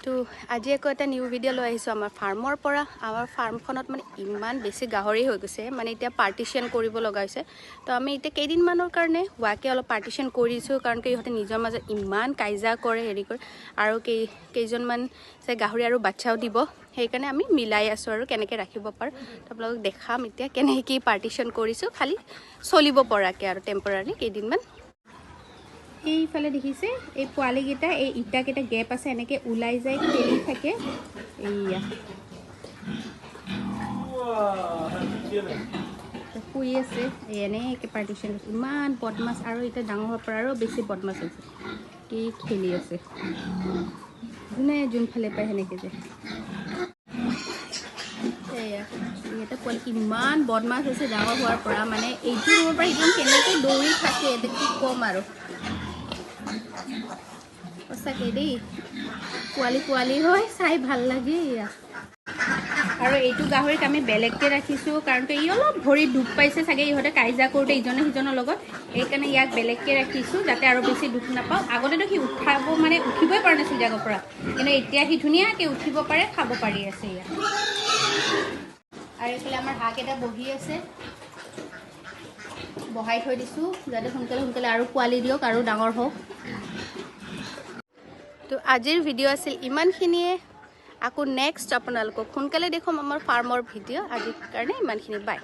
তো আজি আকৌ এটা নিউ ভিডিঅ' লৈ আহিছোঁ আমাৰ ফাৰ্মৰ পৰা। আমাৰ ফাৰ্মখনত মানে ইমান বেছি গাহৰি হৈ গৈছে, মানে এতিয়া পাৰ্টিশ্যন কৰিব লগা হৈছে। তো আমি এতিয়া কেইদিনমানৰ কাৰণে হোৱাকৈ অলপ পাৰ্টিশ্যন কৰিছোঁ, কাৰণ কি ইহঁতে নিজৰ মাজত ইমান কাজিয়া কৰে, হেৰি কৰে, আৰু কেইজনমান গাহৰি আৰু বাচ্চাও দিব। সেইকাৰণে আমি মিলাই আছোঁ আৰু কেনেকৈ ৰাখিব পাৰোঁ। আপোনালোকক দেখাম এতিয়া কেনেকৈ কি পাৰ্টিশ্যন কৰিছোঁ, খালি চলিব পৰাকৈ আৰু টেম্পৰাৰী কেইদিনমান। এইফালে দেখিছে এই পোৱালিকেইটা, এই ইটাকেইটা গেপ আছে, এনেকৈ ওলাই যায়, খেলি থাকে। এইয়া শুই আছে, এনেকৈ পাৰ্টিশ্যন। ইমান বদমাছ, আৰু এতিয়া ডাঙৰ হোৱাৰ পৰা আৰু বেছি বদমাছ হৈছে। কি খেলি আছে, যোনে যোনফালে পায় সেনেকৈ যায়। এয়া ইহঁতে পোৱালি ইমান বদমাছ হৈছে ডাঙৰ হোৱাৰ পৰা, মানে এইটো ৰুমৰ পৰা একদম কেনেকৈ দৌৰি থাকে, এতিয়া কি ক'ম আৰু। সঁচাকৈ দেই, পোৱালি হয়, চাই ভাল লাগে। এয়া আৰু এইটো গাহৰিক আমি বেলেগকৈ ৰাখিছোঁ, কাৰণ ই অলপ ভৰি দুখ পাইছে চাগে, ইহঁতে কাজিয়া কৰোঁতে ইজনে সিজনৰ লগত। সেইকাৰণে ইয়াক বেলেগকৈ ৰাখিছোঁ, যাতে আৰু বেছি দুখ নাপাওঁ। আগতেতো সি উঠিবই পৰা নাছিল জেগাৰ পৰা, কিন্তু এতিয়া সি ধুনীয়াকৈ উঠিব পাৰে, খাব পাৰি আছে ইয়াত। আৰু এইফালে আমাৰ হাঁহকেইটা বহি আছে, বহাই থৈ দিছোঁ, যাতে সোনকালে আৰু পোৱালি দিয়ক আৰু ডাঙৰ হওক। তো আজিৰ ভিডিঅ' আছিল ইমানখিনিয়ে। আকৌ নেক্সট আপোনালোকক সোনকালে দেখুৱাম আমাৰ ফাৰ্মৰ ভিডিঅ'। আজিৰ কাৰণে ইমানখিনি, বাই।